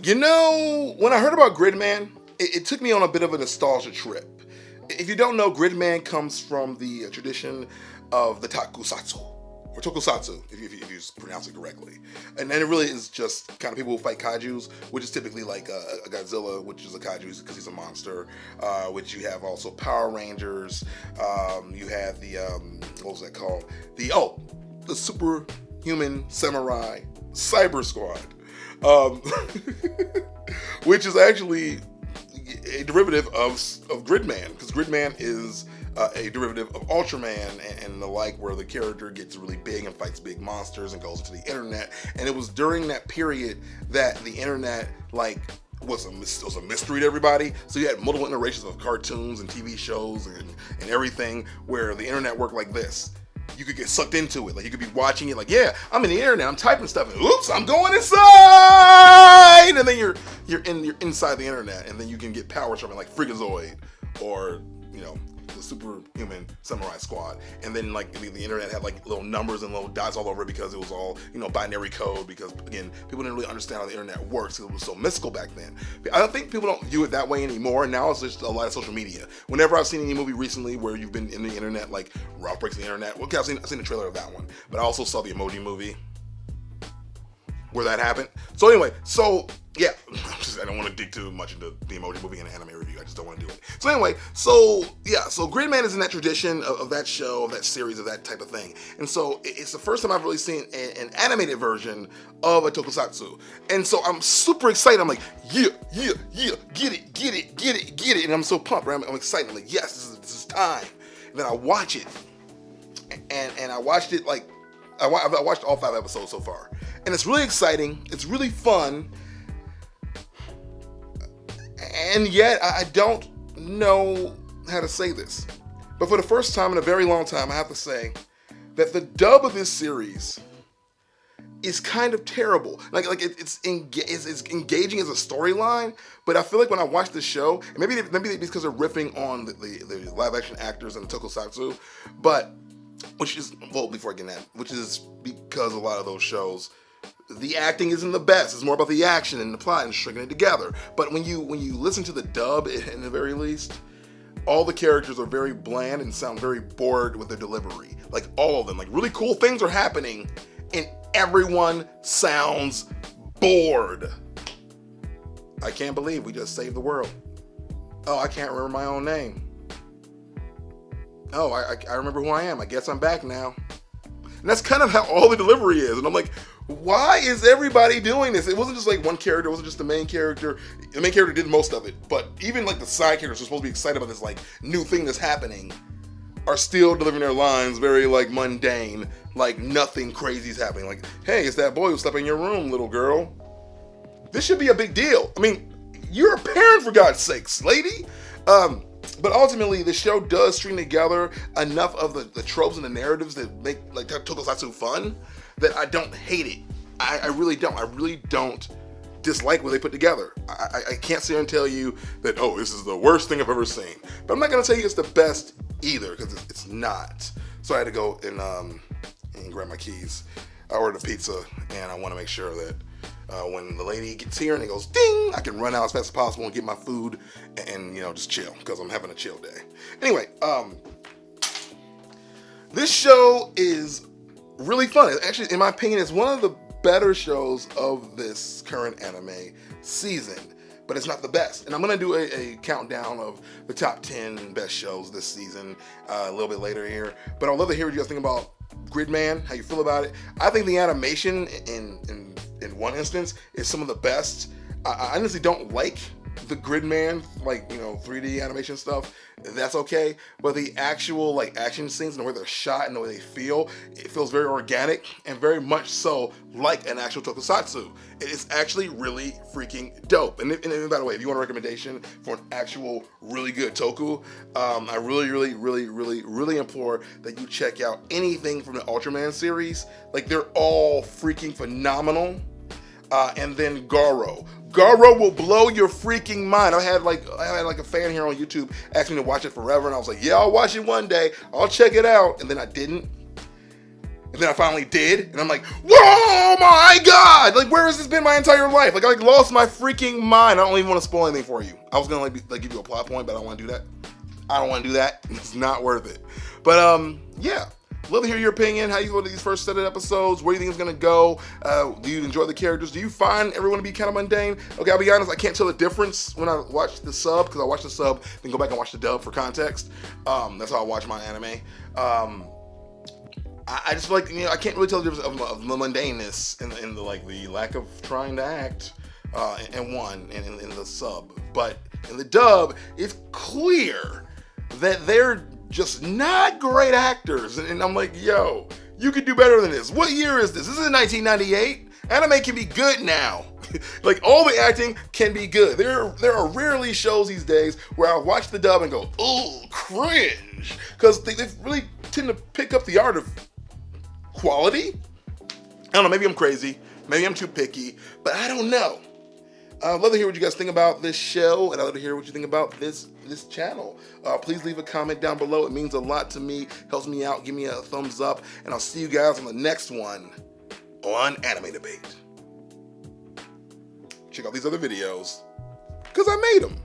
When I heard about Gridman, it took me on a bit of a nostalgia trip. If you don't know, Gridman comes from the tradition of the takusatsu, or tokusatsu, if you pronounce it correctly. And then it really is just kind of people who fight kaijus, which is typically like a Godzilla, which is a kaiju because he's a monster, which you have also Power Rangers, you have the, what was that called? The Superhuman Samurai Cyber Squad, um, which is actually a derivative of Gridman, because Gridman is a derivative of Ultraman and the like, where the character gets really big and fights big monsters and goes into the internet. And it was during that period that the internet was a mystery to everybody. So you had multiple iterations of cartoons and TV shows and everything, where the internet worked like this. You could get sucked into it. Like, you could be watching it like, yeah, I'm in the internet, I'm typing stuff, and oops, I'm going inside! And then you're inside the internet, and then you can get powers from it, like Freakazoid, or, the Superhuman Samurai Squad. And then, the internet had, little numbers and little dots all over it, because it was all, binary code, because, again, people didn't really understand how the internet works, because it was so mystical back then. I don't think people don't view it that way anymore. Now it's just a lot of social media. Whenever I've seen any movie recently where you've been in the internet, like Ralph Breaks the Internet, well, I've seen the trailer of that one, but I also saw the Emoji Movie where that happened. So anyway, yeah, I don't want to dig too much into the Emoji Movie and anime review. I just don't want to do it. So anyway, so Gridman is in that tradition of that show, of that series, of that type of thing. And so it's the first time I've really seen an animated version of a tokusatsu. And so I'm super excited. I'm like, yeah, get it. And I'm so pumped, right? I'm excited. I'm like, yes, this is time. And then I watch it. And I watched it I watched all 5 episodes so far. And it's really exciting. It's really fun. And yet, I don't know how to say this. But for the first time in a very long time, I have to say that the dub of this series is kind of terrible. It's engaging as a storyline, but I feel like when I watch the show, and maybe because they're riffing on the live action actors and the tokusatsu, but which is because a lot of those shows, the acting isn't the best. It's more about the action and the plot and stringing it together. But when you listen to the dub, in the very least, all the characters are very bland and sound very bored with their delivery. Like, all of them. Like, really cool things are happening, and everyone sounds bored. I can't believe we just saved the world. Oh, I can't remember my own name. Oh, I remember who I am. I guess I'm back now. And that's kind of how all the delivery is. And I'm like, why is everybody doing this? It wasn't just one character. It wasn't just the main character. The main character did most of it. But even the side characters are supposed to be excited about this new thing that's happening, are still delivering their lines very mundane. Nothing crazy is happening. Hey, it's that boy who slept in your room, little girl. This should be a big deal. I mean, you're a parent, for God's sakes, lady. But ultimately, the show does string together enough of the tropes and the narratives that make tokusatsu fun that I don't hate it. I really don't. I really don't dislike what they put together. I can't sit here and tell you that, this is the worst thing I've ever seen. But I'm not going to tell you it's the best either, because it's not. So I had to go and grab my keys. I ordered a pizza, and I want to make sure that when the lady gets here and it goes ding, I can run out as fast as possible and get my food and just chill, because I'm having a chill day. Anyway, this show is really fun. Actually, in my opinion, it's one of the better shows of this current anime season, but it's not the best. And I'm going to do a countdown of the top 10 best shows this season a little bit later here. But I'd love to hear what you guys think about Gridman, how you feel about it. I think the animation in one instance is some of the best. I honestly don't like the Gridman 3D animation stuff. That's okay, but the actual action scenes and the way they're shot and the way they feel, it feels very organic and very much so like an actual tokusatsu. It is actually really freaking dope. And by the way, if you want a recommendation for an actual really good toku, I really implore that you check out anything from the Ultraman series. They're all freaking phenomenal. And then Garo will blow your freaking mind. I had a fan here on YouTube ask me to watch it forever, and I was like, yeah, I'll watch it one day. I'll check it out. And then I didn't. And then I finally did, and I'm like, whoa, my God! Like, where has this been my entire life? Like, I lost my freaking mind. I don't even want to spoil anything for you. I was gonna give you a plot point, but I don't want to do that. I don't want to do that. It's not worth it. But yeah. Love to hear your opinion. How you go to these first set of episodes? Where do you think it's gonna go? Do you enjoy the characters? Do you find everyone to be kind of mundane? Okay, I'll be honest. I can't tell the difference when I watch the sub, because I watch the sub, then go back and watch the dub for context. That's how I watch my anime. I just feel like, I can't really tell the difference of the mundaneness and the lack of trying to act in the sub. But in the dub, it's clear that they're just not great actors. And I'm like, yo, you could do better than this. What year is this? This is 1998. Anime can be good now. Like, all the acting can be good. There are rarely shows these days where I watch the dub and go, ooh, cringe. Because they really tend to pick up the art of quality. I don't know, maybe I'm crazy, maybe I'm too picky, but I don't know. I'd love to hear what you guys think about this show, and I'd love to hear what you think about this channel. Please leave a comment down below. It means a lot to me, helps me out. Give me a thumbs up, and I'll see you guys on the next one on Anime Debate. Check out these other videos, because I made them.